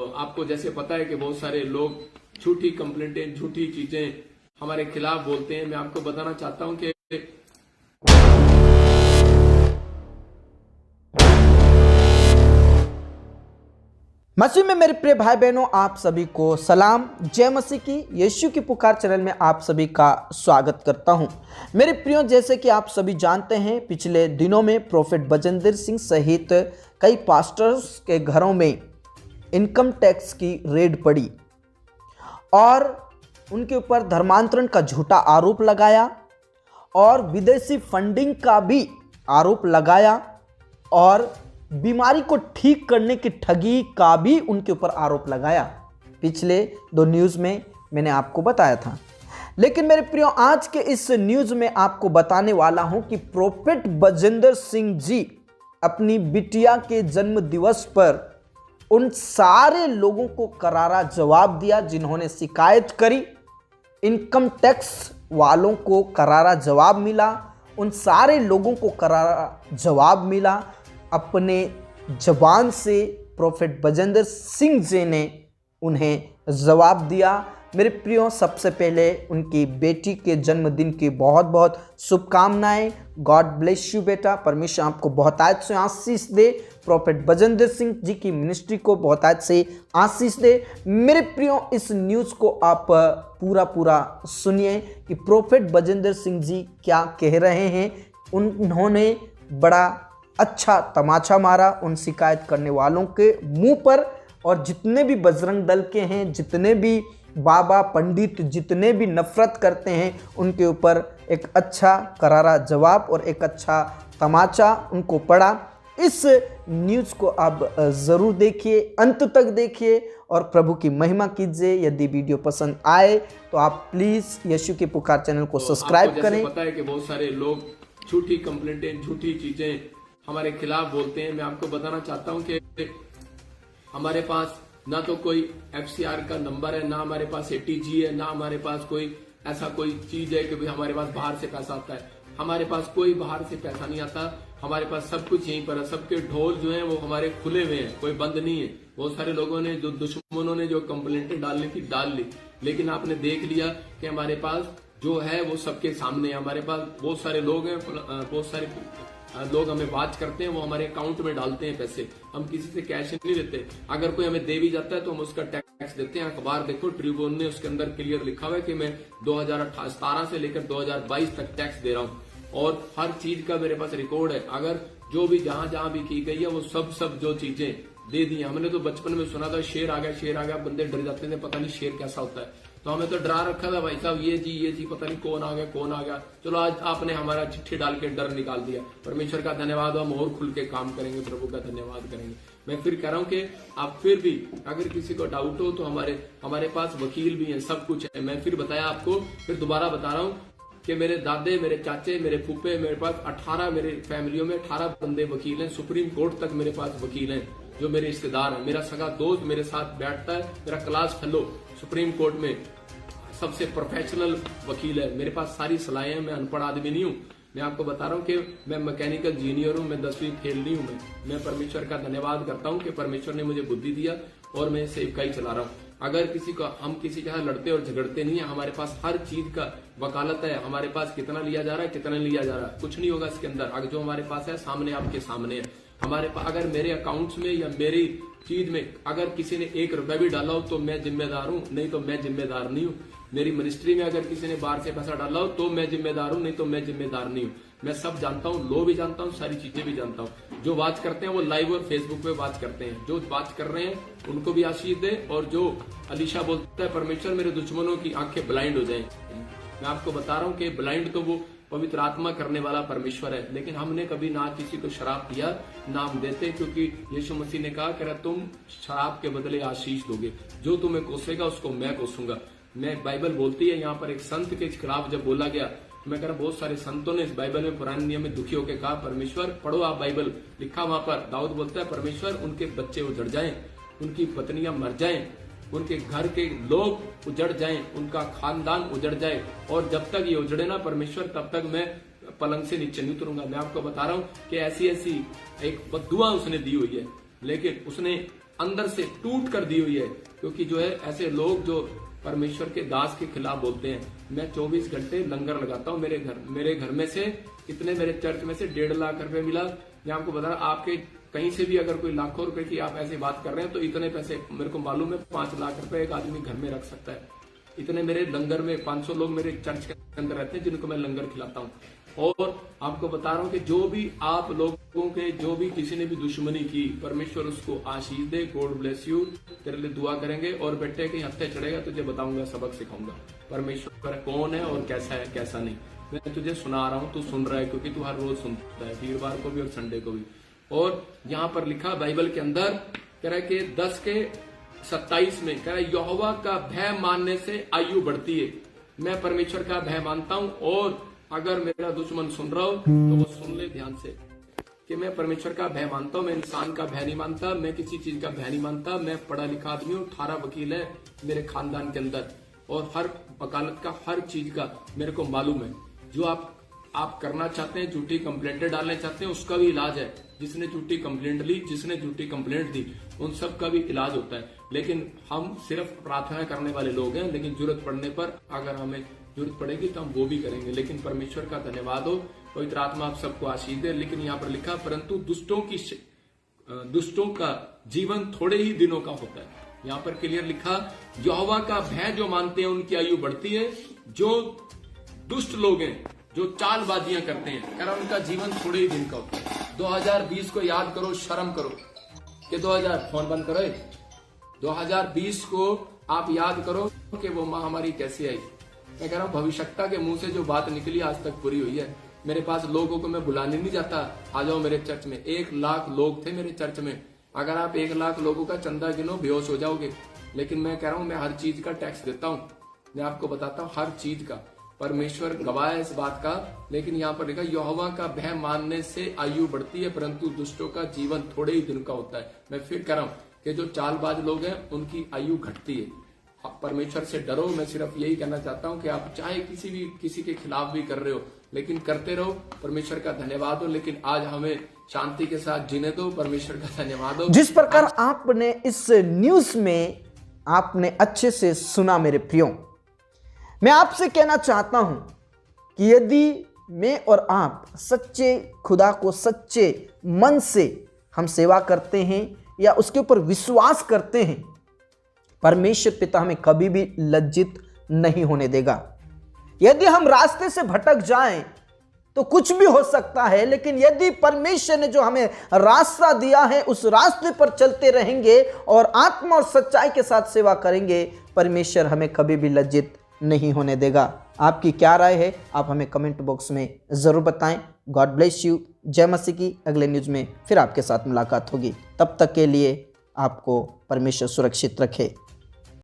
आपको जैसे पता है कि बहुत सारे लोग झूठी कंप्लेंटें, झूठी चीजें हमारे खिलाफ बोलते हैं। मैं आपको बताना चाहता हूं कि मसीह में मेरे प्रिय भाई बहनों, आप सभी को सलाम। जय मसीह की। यीशु की पुकार चैनल में आप सभी का स्वागत करता हूं। मेरे प्रियो, जैसे कि आप सभी जानते हैं, पिछले दिनों में प्रोफेट बजेंद्र सिंह सहित कई पास्टर्स के घरों में इनकम टैक्स की रेड पड़ी और उनके ऊपर धर्मांतरण का झूठा आरोप लगाया और विदेशी फंडिंग का भी आरोप लगाया और बीमारी को ठीक करने की ठगी का भी उनके ऊपर आरोप लगाया। पिछले 2 न्यूज़ में मैंने आपको बताया था। लेकिन मेरे प्रियो, आज के इस न्यूज़ में आपको बताने वाला हूं कि प्रोफेट बजेंद्र सिंह जी अपनी बिटिया के जन्म दिवस पर उन सारे लोगों को करारा जवाब दिया जिन्होंने शिकायत करी। इनकम टैक्स वालों को करारा जवाब मिला, उन सारे लोगों को करारा जवाब मिला। अपने जबान से प्रोफेट बजेंद्र सिंह जी ने उन्हें जवाब दिया। मेरे प्रियो, सबसे पहले उनकी बेटी के जन्मदिन की बहुत बहुत शुभकामनाएं। गॉड ब्लेस यू बेटा। परमेश्वर आपको बहुतायत से आशीष दे। प्रोफेट बजेंद्र सिंह जी की मिनिस्ट्री को बहुतायत से आशीष दे। मेरे प्रियो, इस न्यूज़ को आप पूरा सुनिए कि प्रोफेट बजेंद्र सिंह जी क्या कह रहे हैं। उन्होंने बड़ा अच्छा तमाचा मारा उन शिकायत करने वालों के मुंह पर, और जितने भी बजरंग दल के हैं, जितने भी बाबा पंडित, जितने भी नफरत करते हैं, उनके ऊपर एक अच्छा करारा जवाब और एक अच्छा तमाचा उनको पड़ा। इस न्यूज़ को आप ज़रूर देखिए, अंत तक देखिए और प्रभु की महिमा कीजिए। यदि वीडियो पसंद आए तो आप प्लीज़ यीशु की पुकार चैनल को सब्सक्राइब करें। पता है कि बहुत सारे लोग झूठी कंप्लेंटें, झूठी चीजें हमारे खिलाफ बोलते हैं। मैं आपको बताना चाहता हूं कि हमारे पास ना तो कोई FCR का नंबर है, ना हमारे पास ATG है, ना हमारे पास कोई ऐसा कोई चीज है कि भाई हमारे पास बाहर से पैसा आता है। हमारे पास कोई बाहर से पैसा नहीं आता। हमारे पास सब कुछ यहीं पर है। सबके ढोल जो हैं वो हमारे खुले हुए हैं, कोई बंद नहीं है। बहुत सारे लोगों ने, जो दुश्मनों ने जो कंप्लेंटें डालनी थी डाल ली, लेकिन आपने देख लिया कि हमारे पास जो है वो सबके सामने है। हमारे पास बहुत सारे लोग हैं, बहुत सारे लोग हमें बात करते हैं, वो हमारे अकाउंट में डालते हैं पैसे। हम किसी से कैश नहीं लेते। अगर कोई हमें दे भी जाता है तो हम उसका टैक्स देते हैं। अखबार देखो, ट्रिब्यून ने उसके अंदर क्लियर लिखा हुआ है कि मैं 2017 से लेकर 2022 तक टैक्स दे रहा हूँ और हर चीज का मेरे पास रिकॉर्ड है। अगर जो भी जहां भी की गई है वो सब जो चीजें दे दी। हमने तो बचपन में सुना था, शेर आ गया, बंदे डर जाते थे, पता नहीं शेर कैसा होता है। तो हमें तो डरा रखा था भाई साहब, ये जी पता नहीं कौन आ गया। चलो आज आपने हमारा चिट्ठी डाल के डर निकाल दिया। परमेश्वर का धन्यवाद। हम और खुल के काम करेंगे, प्रभु का धन्यवाद करेंगे। मैं फिर कह रहा हूँ कि आप फिर भी अगर किसी को डाउट हो तो हमारे पास वकील भी हैं, सब कुछ है। मैं फिर बताया आपको, फिर दोबारा बता रहा हूँ कि मेरे दादे, मेरे चाचे, मेरे फूफे, मेरे पास 18 मेरे फैमिलियों में 18 बंदे वकील हैं। सुप्रीम कोर्ट तक मेरे पास वकील हैं जो मेरे रिश्तेदार हैं। मेरा सगा दोस्त मेरे साथ बैठता है, मेरा क्लास फेलो सुप्रीम कोर्ट में सबसे प्रोफेशनल वकील है। मेरे पास सारी सलाहें हैं। मैं अनपढ़ आदमी नहीं हूँ। मैं आपको बता रहा हूँ कि मैं मैकेनिकल इंजीनियर हूँ, मैं 10वीं फेल नहीं हूँ। मैं परमेश्वर का धन्यवाद करता हूँ कि परमेश्वर ने मुझे बुद्धि दिया और मैं सेवकाई चला रहा हूँ। अगर हम किसी के साथ लड़ते और झगड़ते नहीं है। हमारे पास हर चीज का वकालत है। हमारे पास कितना लिया जा रहा है, कितना लिया जा रहा है, कुछ नहीं होगा इसके अंदर। अगर जो हमारे पास है सामने, आपके सामने है। हमारे पास अगर मेरे अकाउंट्स में या मेरी चीज में अगर किसी ने 1 रुपया भी डाला हो तो मैं जिम्मेदार हूँ, नहीं तो मैं जिम्मेदार नहीं हूँ। मेरी मिनिस्ट्री में अगर किसी ने बाहर से पैसा डाला हो तो मैं जिम्मेदार हूँ, नहीं तो मैं जिम्मेदार नहीं हूँ। मैं सब जानता हूँ, लो भी जानता हूँ, सारी चीजें भी जानता हूँ। जो बात करते हैं वो लाइव और फेसबुक पे बात करते हैं। जो बात कर रहे हैं उनको भी आशीष दे। और जो अलीशा बोलता है परमेश्वर मेरे दुश्मनों की आंखें ब्लाइंड हो जाए, मैं आपको बता रहा हूँ कि ब्लाइंड तो वो पवित्र आत्मा करने वाला परमेश्वर है। लेकिन हमने कभी ना किसी को शराब दिया, ना हम देते, क्योंकि यीशु मसीह ने कहा कि तुम शराब के बदले आशीष दोगे। जो तुम्हें कोसेगा उसको मैं कोसूंगा। मैं बाइबल बोलती है, यहाँ पर एक संत के खिलाफ जब बोला गया, मैं कह रहा बहुत सारे संतों ने इस बाइबल में, पुराने नियम में दुखी होकर कहा परमेश्वर, पढ़ो आप बाइबल, लिखा वहां पर, दाऊद बोलता है परमेश्वर उनके बच्चे उजड़ जाएं, उनकी पत्नियां मर जाएं, उनके घर के लोग उजड़ जाएं, उनका खानदान उजड़ जाए, और जब तक ये उजड़े ना परमेश्वर तब तक मैं पलंग से नीचे नहीं उतरूंगा। मैं आपको बता रहा हूं कि ऐसी ऐसी एक बद्दुआ उसने दी हुई है, लेकिन उसने अंदर से टूट कर दी हुई है, क्योंकि जो है ऐसे लोग जो परमेश्वर के दास के खिलाफ बोलते हैं। मैं 24 घंटे लंगर लगाता हूँ मेरे घर में से कितने, मेरे चर्च में से 1.5 लाख रुपए मिला। मैं आपको बता रहा, आपके कहीं से भी अगर कोई लाखों रुपए की आप ऐसे बात कर रहे हैं तो इतने पैसे मेरे को मालूम है 5 लाख रुपए एक आदमी घर में रख सकता है। इतने मेरे लंगर में 500 लोग मेरे चर्च के अंदर रहते हैं जिनको मैं लंगर खिलाता हूँ। और आपको बता रहा हूँ कि जो भी आप लोगों के जो भी किसी ने भी दुश्मनी की, परमेश्वर उसको आशीष दे। God bless you. तेरे लिए दुआ करेंगे। और बेटे कहीं हत्थे चढ़ेगा तुझे बताऊंगा, सबक सिखाऊंगा परमेश्वर कौन है और कैसा है कैसा नहीं। मैं तुझे सुना रहा हूँ, तू सुन रहा है क्योंकि तू हर रोज सुनता है, वीरवार को भी और संडे को भी। और यहाँ पर लिखा बाइबल के अंदर कह रहा है कि 10:27 में कह रहा है यहोवा का भय मानने से आयु बढ़ती है। मैं परमेश्वर का भय मानता हूँ, और अगर मेरा दुश्मन सुन रहा हो तो वो सुन ले ध्यान से कि मैं परमेश्वर का भय मानता हूँ। मैं इंसान का भय नहीं मानता, मैं किसी चीज का भय नहीं मानता। मैं पढ़ा लिखा आदमी हूँ, 18 वकील है मेरे खानदान के अंदर, और हर वकालत का हर चीज का मेरे को मालूम है। जो आप करना चाहते हैं, झूठी कंप्लेंटें डालना चाहते हैं, उसका भी इलाज है। जिसने झूठी कंप्लेंट ली, जिसने झूठी कंप्लेंट दी, उन सब का भी इलाज होता है। लेकिन हम सिर्फ प्रार्थना करने वाले लोग हैं, लेकिन जरूरत पड़ने पर अगर हमें जरूरत पड़ेगी तो हम वो भी करेंगे। लेकिन परमेश्वर का धन्यवाद हो, पवित्र आत्मा आप सबको आशीष दे। लेकिन यहाँ पर लिखा परंतु दुष्टों का जीवन थोड़े ही दिनों का होता है। यहाँ पर क्लियर लिखा यहोवा का भय जो मानते हैं उनकी आयु बढ़ती है। जो दुष्ट लोग हैं, जो चालबाजियां करते हैं, कह रहा उनका जीवन थोड़े ही दिन का होता है। 2020 को याद करो, शर्म करो कि 2000 फोन बंद करो। 2020 को आप याद करो कि वो महामारी कैसे आई। मैं कह रहा हूँ भविष्यता के मुंह से जो बात निकली आज तक पूरी हुई है। मेरे पास लोगों को मैं बुलाने नहीं जाता, आ जाओ मेरे चर्च में। 1 लाख लोग थे मेरे चर्च में। अगर आप 1 लाख लोगों का चंदा गिनो बेहोश हो जाओगे। लेकिन मैं कह रहा हूँ मैं हर चीज का टैक्स देता हूँ। मैं आपको बताता हूँ हर चीज का, परमेश्वर गवाह है इस बात का। लेकिन यहाँ पर लिखा यहोवा का भय मानने से आयु बढ़ती है, परंतु दुष्टों का जीवन थोड़े ही दिन का होता है। मैं फिर कह रहा हूँ कि जो चालबाज लोग हैं उनकी आयु घटती है। आप परमेश्वर से डरो। मैं सिर्फ यही कहना चाहता हूँ कि आप चाहे किसी के खिलाफ भी कर रहे हो, लेकिन करते रहो। परमेश्वर का धन्यवाद हो। लेकिन आज हमें शांति के साथ जीने दो। परमेश्वर का धन्यवाद हो। जिस प्रकार आपने इस न्यूज में आपने अच्छे से सुना मेरे प्रियो, मैं आपसे कहना चाहता हूं कि यदि मैं और आप सच्चे खुदा को सच्चे मन से हम सेवा करते हैं या उसके ऊपर विश्वास करते हैं, परमेश्वर पिता हमें कभी भी लज्जित नहीं होने देगा। यदि हम रास्ते से भटक जाएं तो कुछ भी हो सकता है, लेकिन यदि परमेश्वर ने जो हमें रास्ता दिया है उस रास्ते पर चलते रहेंगे और आत्मा और सच्चाई के साथ सेवा करेंगे, परमेश्वर हमें कभी भी लज्जित नहीं होने देगा। आपकी क्या राय है आप हमें कमेंट बॉक्स में ज़रूर बताएं। God bless you. जय मसीह की। अगले न्यूज़ में फिर आपके साथ मुलाकात होगी। तब तक के लिए आपको परमेश्वर सुरक्षित रखे।